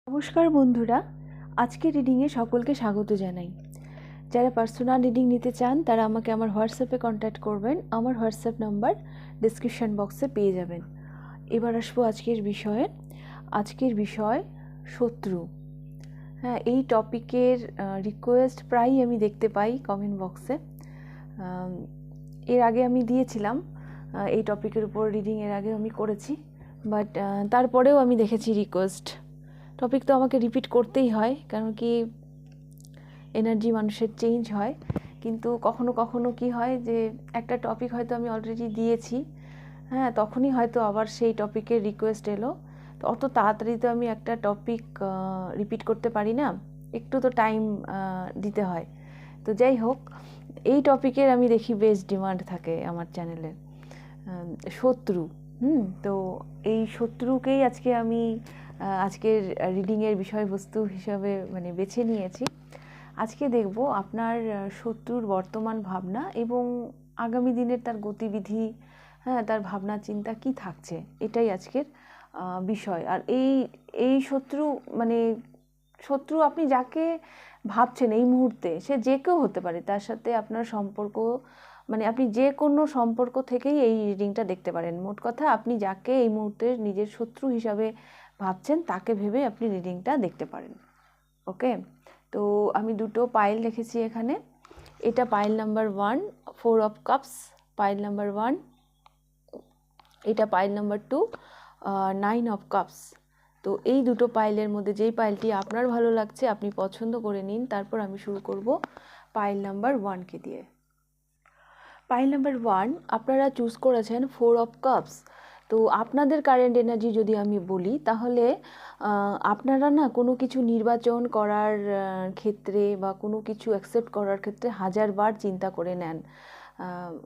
নমস্কার বন্ধুরা, আজকে রিডিংয়ে সকলকে স্বাগত জানাই। যারা পার্সোনাল রিডিং নিতে চান তারা আমাকে আমার হোয়াটসঅ্যাপে কন্ট্যাক্ট করবেন। আমার হোয়াটসঅ্যাপ নাম্বার ডিসক্রিপশান বক্সে পেয়ে যাবেন। এবার আসবো আজকের বিষয়ে। আজকের বিষয় শত্রু। হ্যাঁ, এই টপিকের রিকোয়েস্ট প্রায়ই আমি দেখতে পাই কমেন্ট বক্সে। এর আগে আমি দিয়েছিলাম এই টপিকের উপর রিডিং, এর আগে আমি করেছি, বাট তারপরেও আমি দেখেছি রিকোয়েস্ট। টপিক তো আমাকে রিপিট করতেই হয়, কারণ কি এনার্জি মানুষের চেঞ্জ হয়। কিন্তু কখনো কখনো কি হয় যে একটা টপিক হয়তো আমি অলরেডি দিয়েছি, হ্যাঁ, তখনই হয়তো আবার সেই টপিকের রিকোয়েস্ট এলো। তো অত তাড়াতাড়ি তো আমি একটা টপিক রিপিট করতে পারি না, একটু তো টাইম দিতে হয়। তো যাই হোক, এই টপিকের আমি দেখি বেশ ডিমান্ড থাকে আমার চ্যানেলে, শত্রু। তো এই শত্রুকেই আজকে আমি আজকের রিডিংয়ের বিষয়বস্তু হিসাবে বেছে নিয়েছি। আজকে দেখব আপনার শত্রুর বর্তমান ভাবনা এবং আগামী দিনের তার গতিবিধি, হ্যাঁ, তার ভাবনা চিন্তা কি থাকছে, এটাই আজকের বিষয়। আর এই শত্রু আপনি যাকে ভাবছেন এই মুহূর্তে, সে যে কেউ হতে পারে, তার সাথে আপনার সম্পর্ক, আপনি যে কোনো সম্পর্ক থেকেই এই রিডিংটা দেখতে পারেন। মোট কথা, আপনি যাকে এই মুহূর্তে নিজের শত্রু হিসাবে ভাবছেন তাকে ভেবে আপনি রিডিংটা দেখতে পারেন। ওকে, তো আমি দুটো পাইল রেখেছি এখানে। এটা pile number 1, 4 of cups, pile number 1। এটা পাইল নাম্বার 2, 9 অফ কাপস। তো এই দুটো পাইলের মধ্যে যেই পাইলটি আপনার ভালো লাগছে আপনি পছন্দ করে নিন। তারপর আমি শুরু করব পাইল নাম্বার 1কে দিয়ে। পাইল নাম্বার 1 আপনারা চুজ করেছেন 4 অফ কাপস। তো আপনাদের কারেন্ট এনার্জি যদি আমি বলি, তাহলে আপনারা না কোনো কিছু নির্বাচন করার ক্ষেত্রে বা কোনো কিছু অ্যাকসেপ্ট করার ক্ষেত্রে হাজারবার চিন্তা করে নেন।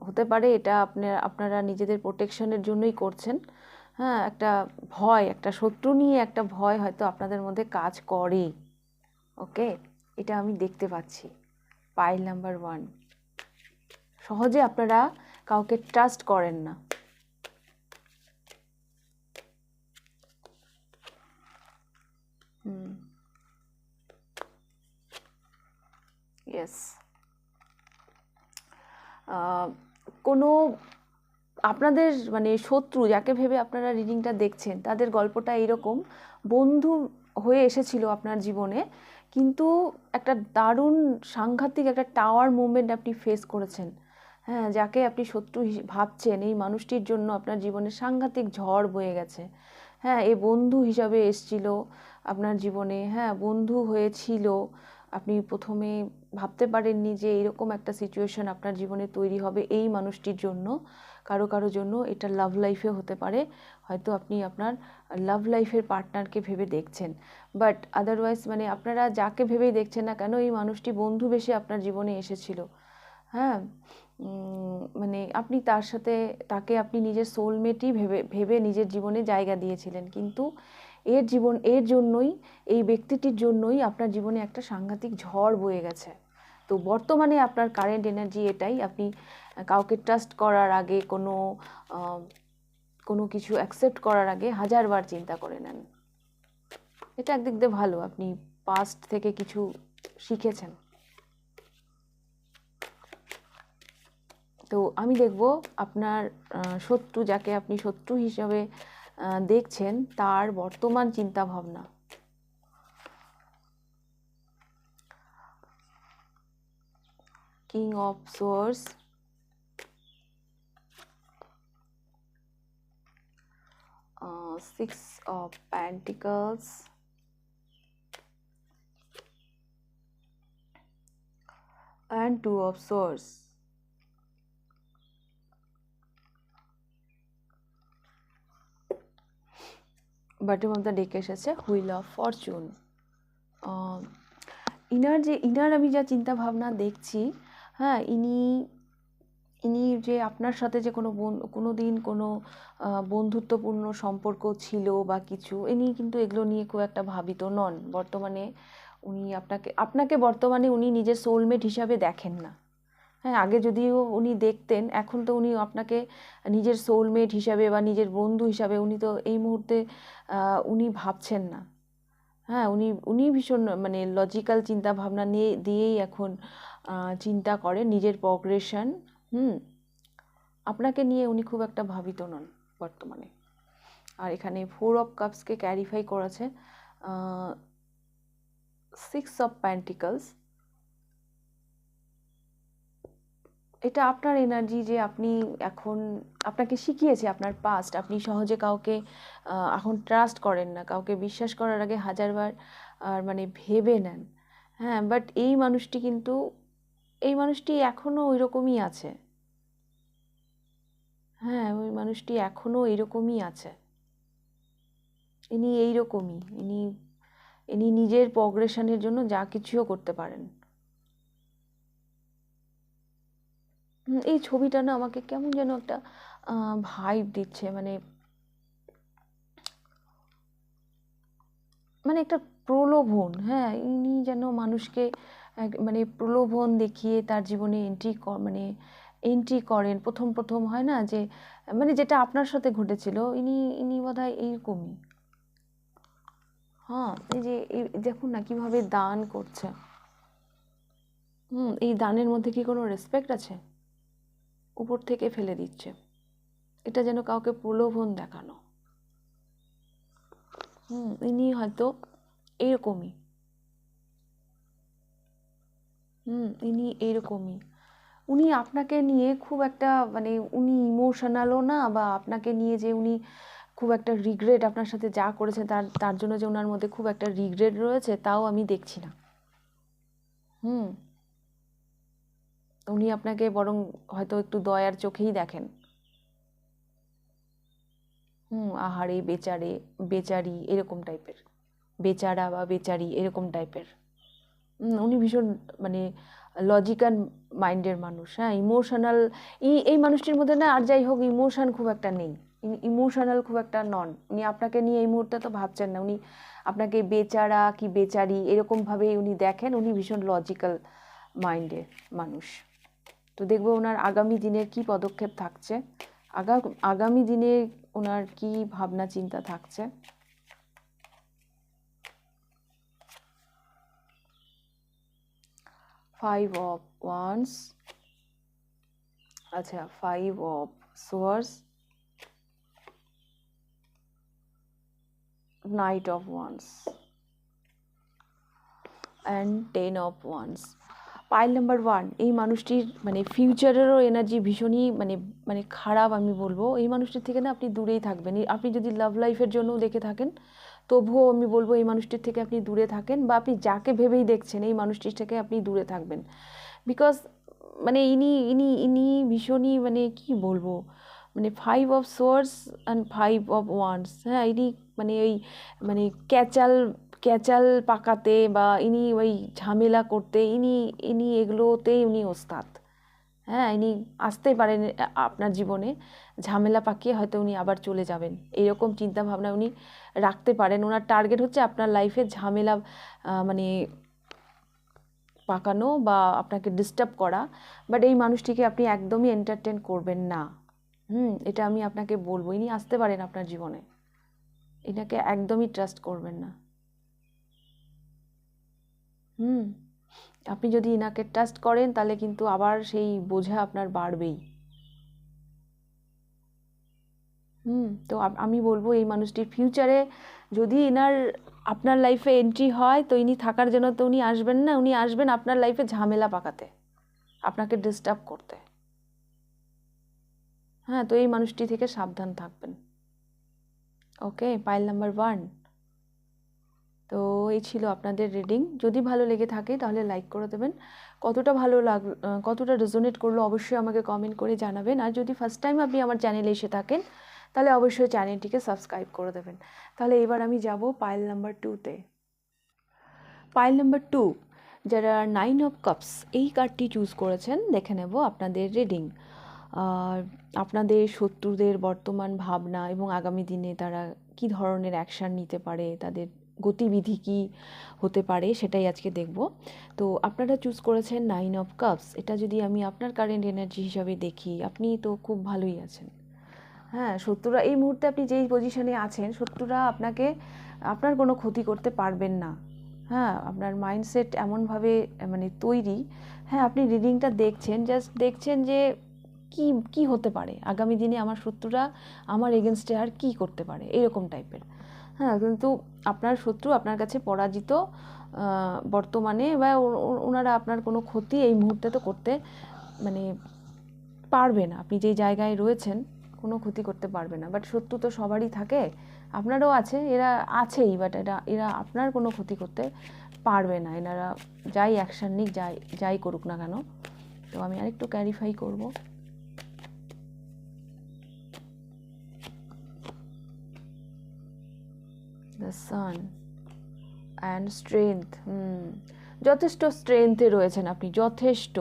হতে পারে এটা আপনারা নিজেদের প্রোটেকশনের জন্যই করছেন। হ্যাঁ, একটা ভয়, একটা শত্রু নিয়ে একটা ভয় হয়তো আপনাদের মধ্যে কাজ করে। ওকে, এটা আমি দেখতে পাচ্ছি। পাইল নাম্বার 1, সহজে আপনারা কাউকে ট্রাস্ট করেন না। ইয়েস, কোনো আপনাদের শত্রু যাকে ভেবে আপনারা রিডিংটা দেখছেন, তাদের গল্পটা এইরকম: বন্ধু হয়ে এসেছিল আপনার জীবনে, কিন্তু একটা দারুণ সাংঘাতিক একটা টাওয়ার মুভমেন্ট আপনি ফেস করেছেন। হ্যাঁ, যাকে আপনি শত্রু ভাবছেন, এই মানুষটির জন্য আপনার জীবনে সাংঘাতিক ঝড় বয়ে গেছে। হ্যাঁ, এ বন্ধু হিসাবে এসছিল আপনার জীবনে, হ্যাঁ, বন্ধু হয়েছিল। আপনি প্রথমে ভাবতে পারেননি যে এরকম একটা সিচুয়েশন আপনার জীবনে তৈরি হবে এই মানুষটির জন্য। কারো জন্য এটা লাভ লাইফে হতে পারে, হয়তো আপনি আপনার লাভ লাইফের পার্টনারকে ভেবে দেখছেন। বাট আদারওয়াইজ আপনারা যাকে ভেবেই দেখছেন না কেন, এই মানুষটি বন্ধু বেশে আপনার জীবনে এসেছিল। হ্যাঁ, আপনি তাকে আপনি নিজের সোলমেটই ভেবে নিজের জীবনে জায়গা দিয়েছিলেন। কিন্তু এর জন্যই, এই ব্যক্তিটির জন্যই আপনার জীবনে একটা সাংঘাতিক ঝড় বয়ে গেছে। তো বর্তমানে আপনার কারেন্ট এনার্জি এটাই: আপনি কাউকে ট্রাস্ট করার আগে, কোনো কিছু অ্যাকসেপ্ট করার আগে হাজারবার চিন্তা করে নেন। এটা একদিক দিয়ে ভালো, আপনি পাস্ট থেকে কিছু শিখেছেন। তো আমি দেখব আপনার শত্রু, যাকে আপনি শত্রু হিসাবে দেখছেন, তার বর্তমান চিন্তা ভাবনা। King of swords, six of pentacles, and two of swords. Bottom of the ডেকে এসেছে হুইল অফ ফরচুন। ইনার আমি যা চিন্তা ভাবনা দেখছি, হ্যাঁ, ইনি যে আপনার সাথে যে কোনো দিন কোনো বন্ধুত্বপূর্ণ সম্পর্ক ছিল বা কিছু, ইনি কিন্তু এগুলো নিয়ে খুব একটা ভাবিত নন। বর্তমানে উনি আপনাকে বর্তমানে উনি নিজের সোলমেট হিসাবে দেখেন না। হ্যাঁ, আগে যদিও উনি দেখতেন, এখন তো উনি আপনাকে নিজের সোলমেট হিসাবে বা নিজের বন্ধু হিসাবে উনি তো এই মুহূর্তে উনি ভাবছেন না। হ্যাঁ, উনি উনি ভীষণ মানে লজিক্যাল চিন্তা ভাবনা নিয়ে দিয়েই এখন চিন্তা করেন নিজের প্রগ্রেশন। আপনাকে নিয়ে উনি খুব একটা ভাবিত নন বর্তমানে। আর এখানে 4 অফ কাপসকে ক্যারিফাই করেছে 6 অফ প্যান্টিকলস। এটা আপনার এনার্জি যে আপনি এখন, আপনাকে শিখিয়েছে আপনার পাস্ট, আপনি সহজে কাউকে এখন ট্রাস্ট করেন না, কাউকে বিশ্বাস করার আগে হাজারবার মানে ভেবে নেন। হ্যাঁ, বাট এই মানুষটি এখনও ওই রকমই আছে। হ্যাঁ, ওই মানুষটি এখনও এইরকমই আছে। ইনি এইরকমই, ইনি ইনি নিজের প্রগ্রেশনের জন্য যা কিছুও করতে পারেন। এই ছবিটা না আমাকে কেমন যেন একটা ভাইব দিচ্ছে, মানে মানে একটা প্রলোভন। হ্যাঁ, ইনি যেন মানুষকে মানে প্রলোভন দেখিয়ে তার জীবনে মানে এন্ট্রি করেন। প্রথম প্রথম হয় না যে, মানে যেটা আপনার সাথে ঘটেছিল, ইনি ইনি বোধহয় এইরকমই। হ্যাঁ, এই যে দেখুন না কিভাবে দান করছে। এই দানের মধ্যে কি কোনো রেসপেক্ট আছে? উপর থেকে ফেলে দিচ্ছে। এটা যেন কাউকে প্রলোভন দেখানো। ইনি হয়তো এরকমই। ইনি এরকমই। উনি আপনাকে নিয়ে খুব একটা মানে উনি ইমোশনালও না, বা আপনাকে নিয়ে যে উনি খুব একটা রিগ্রেট, আপনার সাথে যা করেছেন তার তার জন্য যে ওনার মধ্যে খুব একটা রিগ্রেট রয়েছে, তাও আমি দেখছি না। হুম উনি আপনাকে বরং হয়তো একটু দয়ার চোখেই দেখেন। আহারে বেচারে, বেচারি এরকম টাইপের, বেচারা বা বেচারি এরকম টাইপের। উনি ভীষণ মানে লজিক্যাল মাইন্ডের মানুষ। হ্যাঁ, ইমোশনাল এই মানুষটির মধ্যে না, আর যাই হোক ইমোশন খুব একটা নেই, ইমোশনাল খুব একটা নন। উনি আপনাকে নিয়ে এই মুহূর্তে তো ভাবছেন না, উনি আপনাকে বেচারা কি বেচারি এরকমভাবেই উনি দেখেন। উনি ভীষণ লজিক্যাল মাইন্ডের মানুষ। তো দেখবো ওনার আগামী দিনের কি পদক্ষেপ থাকছে, আগামী দিনে ওনার কি ভাবনা চিন্তা থাকছে। ফাইভ অফ ওয়ান্স, আচ্ছা 5 of swords, knight of wands and 10 of wands. Pile number 1, এই মানুষটির মানে ফিউচারেরও এনার্জি ভীষণই মানে মানে খারাপ আমি বলবো। এই মানুষটির থেকে না আপনি দূরেই থাকবেন। আপনি যদি লাভ লাইফের জন্যও দেখে থাকেন, তবুও আমি বলবো এই মানুষটির থেকে আপনি দূরে থাকেন, বা আপনি যাকে ভেবেই দেখছেন এই মানুষটির থেকে আপনি দূরে থাকবেন। বিকজ মানে ইনি ইনি ইনি ভীষণই মানে কি বলবো, মানে 5 of swords and 5 of wands. হ্যাঁ, ইনি মানে ওই মানে ক্যাচাল ক্যাচাল পাকাতে, বা ইনি ওই ঝামেলা করতে, ইনি ইনি এগুলোতেই উনি ওস্তাদ। হ্যাঁ, ইনি আসতে পারেন আপনার জীবনে, ঝামেলা পাকিয়ে হয়তো উনি আবার চলে যাবেন, এরকম চিন্তা ভাবনা উনি রাখতে পারেন। ওনার টার্গেট হচ্ছে আপনার লাইফে ঝামেলা মানে পাকানো বা আপনাকে ডিস্টার্ব করা। বাট এই মানুষটিকে আপনি একদমই এন্টারটেন করবেন না। এটা আমি আপনাকে বলবো, ইনি আসতে পারেন আপনার জীবনে, এনাকে একদমই ট্রাস্ট করবেন না। আপনি যদি ইনাকে ট্রাস্ট করেন তাহলে কিন্তু আবার সেই বোঝা আপনার বাড়বেই। তো আমি বলবো এই মানুষটির ফিউচারে যদি ইনার আপনার লাইফে এন্ট্রি হয়, তো ইনি থাকার জন্য তো উনি আসবেন না, উনি আসবেন আপনার লাইফে ঝামেলা পাকাতে, আপনাকে ডিস্টার্ব করতে। হ্যাঁ, তো এই মানুষটি থেকে সাবধান থাকবেন। ওকে, পাইল নাম্বার 1। তো এই ছিল আপনাদের রিডিং। যদি ভালো লেগে থাকে তাহলে লাইক করে দেবেন। কতটা রেজোনেট করলো অবশ্যই আমাকে কমেন্ট করে জানাবেন। আর যদি ফার্স্ট টাইম আপনি আমার চ্যানেলে এসে থাকেন তাহলে অবশ্যই চ্যানেলটিকে সাবস্ক্রাইব করে দেবেন। তাহলে এবার আমি যাব পাইল নাম্বার 2তে। পাইল নাম্বার 2, যারা 9 অফ কাপস এই কার্ডটি চুজ করেছেন, দেখে নেব আপনাদের রিডিং। আপনাদের শত্রুদের বর্তমান ভাবনা এবং আগামী দিনে তারা কি ধরনের অ্যাকশান নিতে পারে, তাদের গতিবিধি কি হতে পারে, সেটাই আজকে দেখব। তো আপনারা চুজ করেছেন 9 অফ কাপস। এটা যদি আমি আপনার কারেন্ট এনার্জি হিসাবে দেখি, আপনি তো খুব ভালোই আছেন। হ্যাঁ, শত্রুরা এই মুহূর্তে আপনি যেই পজিশনে আছেন, শত্রুরা আপনাকে আপনার কোনো ক্ষতি করতে পারবেন না। হ্যাঁ, আপনার মাইন্ডসেট এমনভাবে মানে তৈরি। হ্যাঁ, আপনি রিডিংটা দেখছেন, জাস্ট দেখছেন যে কি কি হতে পারে আগামী দিনে আমার শত্রুরা আমার এগেনস্টে আর কি করতে পারে, এরকম টাইপের। হ্যাঁ, কিন্তু আপনার শত্রু আপনার কাছে পরাজিত বর্তমানে, বা ওনারা আপনার কোনো ক্ষতি এই মুহূর্তে তো করতে মানে পারবে না। আপনি যেই জায়গায় রয়েছেন কোনো ক্ষতি করতে পারবে না। বাট শত্রু তো সবারই থাকে, আপনারও আছে, এরা আছেই, বাট এরা আপনার কোনো ক্ষতি করতে পারবে না। এনারা যাই অ্যাকশান নিক, যাই করুক না কেন। তো আমি আরেকটু ক্ল্যারিফাই করব। The sun and strength. যথেষ্ট স্ট্রেংথে রয়েছেন আপনি, যথেষ্ট।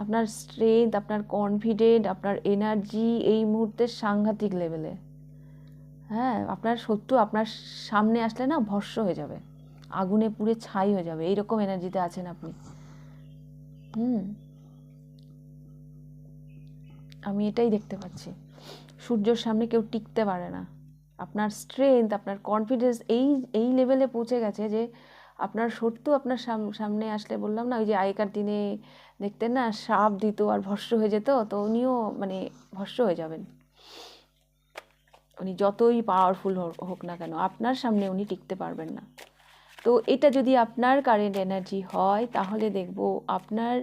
আপনার স্ট্রেংথ, আপনার কনফিডেন্ট, আপনার এনার্জি এই মুহূর্তে সাংঘাতিক লেভেলে। হ্যাঁ, আপনার শত্রু আপনার সামনে আসলে না ভস্ম হয়ে যাবে, আগুনে পুড়ে ছাই হয়ে যাবে, এইরকম এনার্জিতে আছেন আপনি। আমি এটাই দেখতে পাচ্ছি। সূর্যের সামনে কেউ টিকতে পারে না। আপনার স্ট্রেংথ, আপনার কনফিডেন্স এই লেভেলে পৌঁছে গেছে যে আপনার শত্রু আপনার সামনে আসলে, বললাম না ওই যে আগেকার দিনে দেখতেন না, সাপ দিত আর ভস্ম হয়ে যেত, তো উনিও মানে ভস্ম হয়ে যাবেন। উনি যতই পাওয়ারফুল হোক না কেন, আপনার সামনে উনি টিকতে পারবেন না। তো এটা যদি আপনার কারেন্ট এনার্জি হয়, তাহলে দেখব আপনার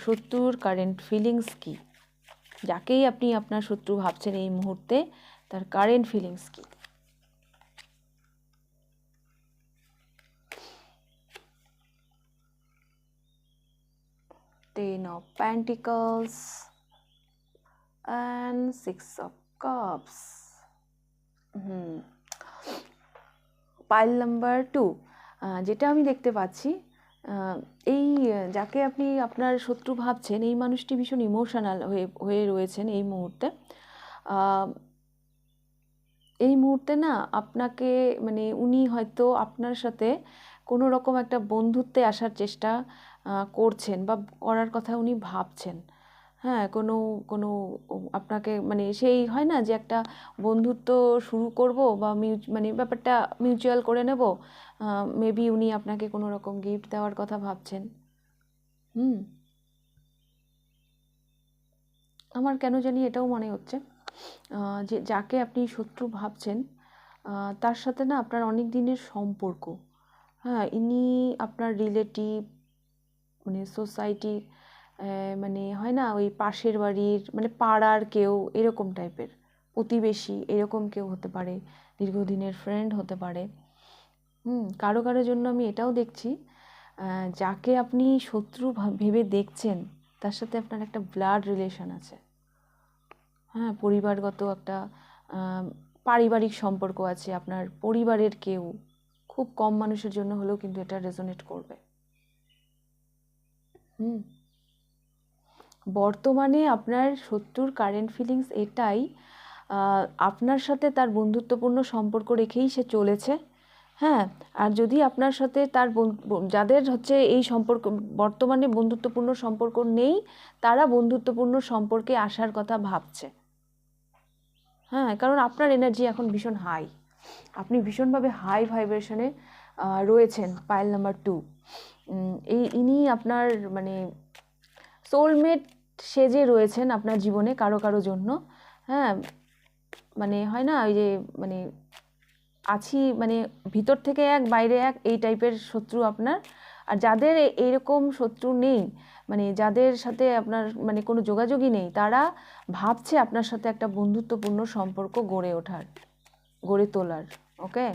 শত্রুর কারেন্ট ফিলিংস কি। যাকেই আপনি আপনার শত্রু ভাবছেন এই মুহূর্তে, তার কারেন্ট ফিলিংস কি। Ten of Pentacles and Six of Cups. Pile number 2, যেটা আমি দেখতে পাচ্ছি, এই যাকে আপনি আপনার শত্রু ভাবছেন, এই মানুষটি ভীষণ ইমোশনাল হয়ে রয়েছেন এই মুহূর্তে। এই মুহূর্তে না আপনাকে মানে উনি হয়তো আপনার সাথে কোনো রকম একটা বন্ধুত্বে আসার চেষ্টা করছেন, বা করার কথা উনি ভাবছেন। হ্যাঁ, কোনো কোনো আপনাকে মানে সেই হয় না যে একটা বন্ধুত্ব শুরু করব, বা মানে ব্যাপারটা মিউচুয়াল করে নেব। মেবি উনি আপনাকে কোনো রকম গিফট দেওয়ার কথা ভাবছেন। আমার কেন জানি এটাও মনে হচ্ছে যে যাকে আপনি শত্রু ভাবছেন, তার সাথে না আপনার অনেক দিনের সম্পর্ক। হ্যাঁ, ইনি আপনার রিলেটিভ, মানে সোসাইটি, মানে হয় না ওই পাশের বাড়ির, মানে পাড়ার কেউ, এরকম টাইপের প্রতিবেশী, এরকম কেউ হতে পারে, দীর্ঘদিনের ফ্রেন্ড হতে পারে। কারো কারোর জন্য আমি এটাও দেখছি, যাকে আপনি শত্রু ভেবে দেখছেন, তার সাথে আপনার একটা ব্লাড রিলেশন আছে। হ্যাঁ, পরিবারগত একটা পারিবারিক সম্পর্ক আছে, আপনার পরিবারের কেউ। খুব কম মানুষের জন্য হলেও কিন্তু এটা রেজোনেট করবে। বর্তমানে আপনার শত্রুর কারেন্ট ফিলিংস এটাই, আপনার সাথে তার বন্ধুত্বপূর্ণ সম্পর্ক রেখেই সে চলেছে। হ্যাঁ, আর যদি আপনার সাথে তার যাদের হচ্ছে এই সম্পর্ক বর্তমানে বন্ধুত্বপূর্ণ সম্পর্ক নেই, তারা বন্ধুত্বপূর্ণ সম্পর্কে আসার কথা ভাবছে। হ্যাঁ, কারণ আপনার এনার্জি এখন ভীষণ হাই, আপনি ভীষণভাবে হাই ভাইব্রেশনে রয়েছেন। পাইল নাম্বার 2, ইনি আপনার মানে সোলমেট সেজে রয়েছেন আপনার জীবনে কারো কারো জন্য। হ্যাঁ, মানে হয় না ওই যে মানে আছি, মানে ভিতর থেকে এক বাইরে এক, এই টাইপের শত্রু আপনার। আর যাদের এইরকম শত্রু নেই, মানে যাদের সাথে আপনার মানে কোনো যোগাযোগই নেই, তারা ভাবছে আপনার সাথে একটা বন্ধুত্বপূর্ণ সম্পর্ক গড়ে তোলার। ওকে,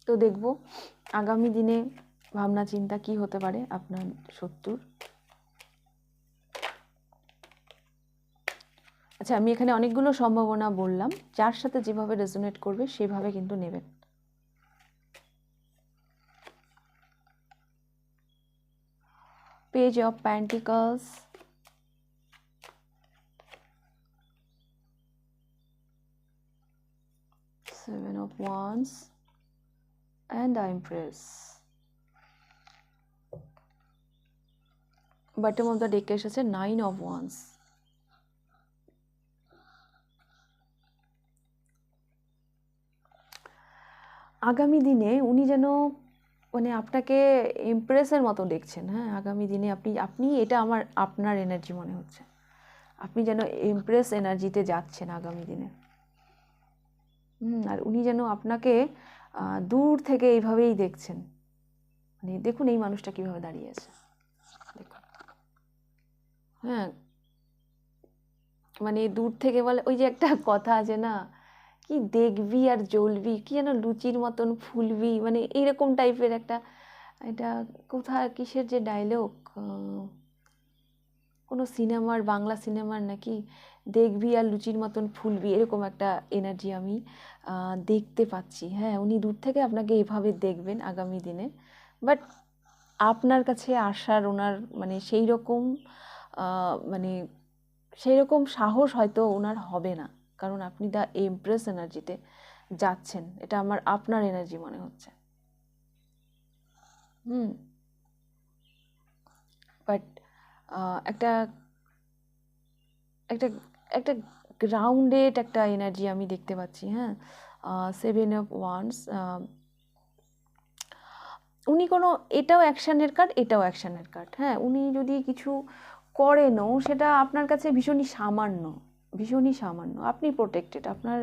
তো দেখব আগামী দিনে ভাবনা চিন্তা কি হতে পারে আপনার শত্রুর। আচ্ছা, আমি এখানে অনেকগুলো সম্ভাবনা বললাম, যার সাথে যেভাবে রেজোনেট করবে সেভাবে কিন্তু নেবেন। Page of Pentacles, Seven of Wands and the Empress. Bottom of the ডেকে এসেছে 9 অফ ওয়ান্স। আগামী দিনে উনি যেন মানে আপনাকে ইমপ্রেসের মতো দেখছেন। হ্যাঁ, আগামী দিনে আপনি এটা আপনার এনার্জি মনে হচ্ছে, আপনি যেন ইমপ্রেস এনার্জিতে যাচ্ছেন আগামী দিনে। আর উনি যেন আপনাকে দূর থেকে এইভাবেই দেখছেন। মানে দেখুন এই মানুষটা কিভাবে দাঁড়িয়ে আছে, দেখুন। হ্যাঁ, মানে দূর থেকে বলে, ওই যে একটা কথা আছে না, কি দেখবি আর জ্বলবি, কি যেন লুচির মতন ফুলবি, মানে এইরকম টাইপের একটা, এটা কোথায় কিসের যে ডায়লগ, কোনো সিনেমার, বাংলা সিনেমার নাকি, দেখবি আর লুচির মতন ফুলবি, এরকম একটা এনার্জি আমি দেখতে পাচ্ছি। হ্যাঁ, উনি দূর থেকে আপনাকে এভাবে দেখবেন আগামী দিনে, বাট আপনার কাছে আসার ওনার মানে সেই রকম মানে সেই রকম সাহস হয়তো ওনার হবে না, কারণ আপনি দ্য এমপ্রেস এনার্জিতে যাচ্ছেন। এটা আপনার এনার্জি মনে হচ্ছে। বাট একটা একটা একটা গ্রাউন্ডেড একটা এনার্জি আমি দেখতে পাচ্ছি। হ্যাঁ, 7 অফ ওয়ান্স। উনি কোনো, এটাও অ্যাকশানের কার্ড, এটাও অ্যাকশানের কার্ড। হ্যাঁ, উনি যদি কিছু করেনও সেটা আপনার কাছে ভীষণই সামান্য, ভীষণই সামান্য। আপনি প্রোটেক্টেড, আপনার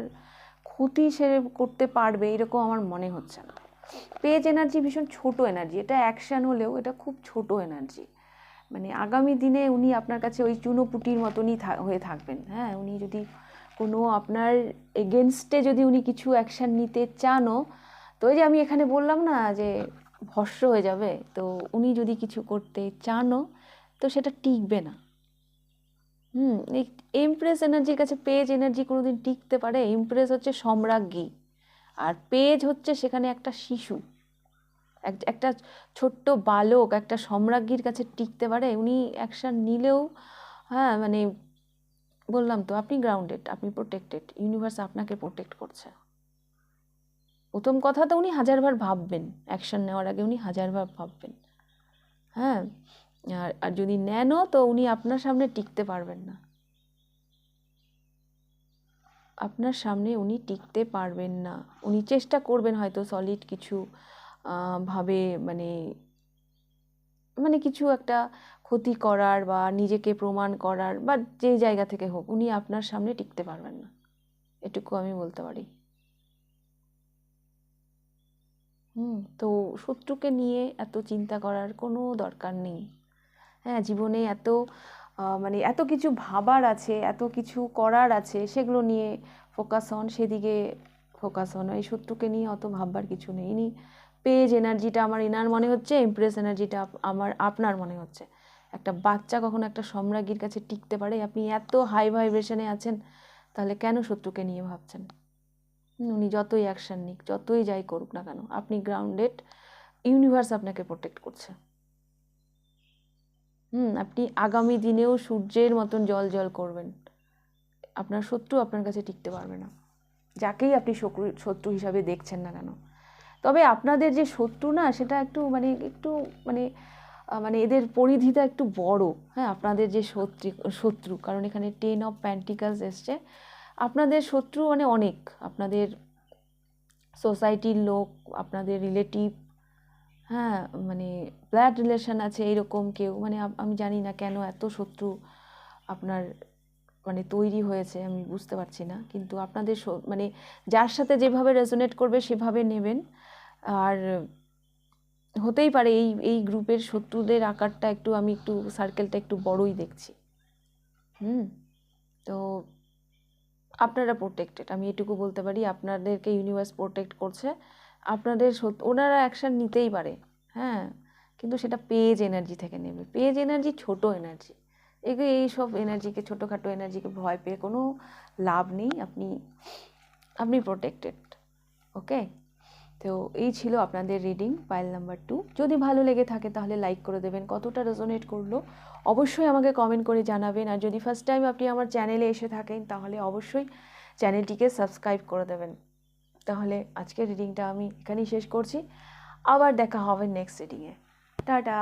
ক্ষতি সে করতে পারবে এরকম আমার মনে হচ্ছে না। পেজ এনার্জি ভীষণ ছোট এনার্জি, এটা অ্যাকশান হলেও এটা খুব ছোট এনার্জি। মানে আগামী দিনে উনি আপনার কাছে ওই চুনোপুটির মতনই হয়ে থাকবেন। হ্যাঁ, উনি যদি কোনো আপনার এগেনস্টে যদি উনি কিছু অ্যাকশান নিতে চানও, তো ওই যে আমি এখানে বললাম না যে ভস্ম হয়ে যাবে, তো উনি যদি কিছু করতে চানও তো সেটা টিকবে না। এই এমপ্রেস এনার্জির কাছে পেজ এনার্জি কোনোদিন টিকতে পারে? এমপ্রেস হচ্ছে সম্রাজ্ঞী, আর পেজ হচ্ছে সেখানে একটা শিশু, একটা ছোট্ট বালক একটা সম্রাজ্ঞীর কাছে টিকতে পারে? উনি অ্যাকশান নিলেও, হ্যাঁ মানে বললাম তো, আপনি গ্রাউন্ডেড, আপনি প্রোটেক্টেড, ইউনিভার্স আপনাকে প্রোটেক্ট করছে। প্রথম কথা তো উনি হাজারবার ভাববেন, অ্যাকশান নেওয়ার আগে উনি হাজারবার ভাববেন। হ্যাঁ, আর যদি নেনও তো উনি আপনার সামনে টিকতে পারবেন না, আপনার সামনে উনি টিকতে পারবেন না। উনি চেষ্টা করবেন হয়তো সলিড কিছু ভাবে, মানে মানে কিছু একটা ক্ষতি করার বা নিজেকে প্রমাণ করার, বা যে জায়গা থেকে হোক, উনি আপনার সামনে টিকতে পারবেন না, এটুকু আমি বলতে পারি। তো শত্রুকে নিয়ে এত চিন্তা করার কোনো দরকার নেই। হ্যাঁ, জীবনে এত মানে এত কিছু ভাবার আছে, এত কিছু করার আছে, সেগুলো নিয়ে ফোকাস অন, সেদিকে ফোকাস অন। এই শত্রুকে নিয়ে অত ভাববার কিছু নেই। ইনি পেজ এনার্জিটা আমার এনার মনে হচ্ছে, ইমপ্রেস এনার্জিটা আপনার মনে হচ্ছে। একটা বাচ্চা কখনো একটা সম্রাজ্ঞীর কাছে টিকতে পারে? আপনি এত হাই ভাইব্রেশনে আছেন, তাহলে কেন শত্রুকে নিয়ে ভাবছেন? উনি যতই অ্যাকশান নিক, যতই যাই করুক না কেন, আপনি গ্রাউন্ডেড, ইউনিভার্স আপনাকে প্রোটেক্ট করছে। আপনি আগামী দিনেও সূর্যের মতন জল জল করবেন, আপনার শত্রু আপনার কাছে টিকতে পারবে না, যাকেই আপনি শত্রু হিসাবে দেখছেন না কেন। তবে আপনাদের যে শত্রু না, সেটা একটু মানে মানে এদের পরিধিটা একটু বড়। হ্যাঁ, আপনাদের যে শত্রু, কারণ এখানে 10 অফ পেন্টিকলস এসছে, আপনাদের শত্রু মানে অনেক, আপনাদের সোসাইটির লোক, আপনাদের রিলেটিভ, হ্যাঁ মানে ব্লাড রিলেশন আছে এরকম কেউ, মানে আমি জানি না কেন এত শত্রু আপনার মানে তৈরি হয়েছে, আমি বুঝতে পারছি না। কিন্তু আপনাদের মানে যার সাথে যেভাবে রেজোনেট করবে সেভাবে নেবেন। আর হতেই পারে এই গ্রুপের শত্রুদের আকারটা আমি একটু সার্কেলটা একটু বড়ই দেখছি। তো আপনারা প্রোটেক্টেড, আমি এটুকু বলতে পারি, আপনাদেরকে ইউনিভার্স প্রোটেক্ট করছে। আপনাদের ওনারা অ্যাকশান নিতেই পারে, হ্যাঁ, কিন্তু সেটা পেজ এনার্জি থেকে নেবে। পেজ এনার্জি ছোট এনার্জি, এইসব এনার্জিকে, ছোটোখাটো এনার্জিকে ভয় পেয়ে কোনো লাভ নেই। আপনি প্রোটেক্টেড। ওকে, তো এই ছিল আপনাদের রিডিং পাইল নাম্বার 2। যদি ভালো লেগে থাকে তাহলে লাইক করে দেবেন, কতটা রেজোনেট করলো অবশ্যই আমাকে কমেন্ট করে জানাবেন। আর যদি ফার্স্ট টাইম আপনি আমার চ্যানেলে এসে থাকেন তাহলে অবশ্যই চ্যানেলটিকে সাবস্ক্রাইব করে দেবেন। তাহলে আজকের রিডিংটা আমি এখানেই শেষ করছি, আবার দেখা হবে নেক্সট রিডিংয়ে। টাটা।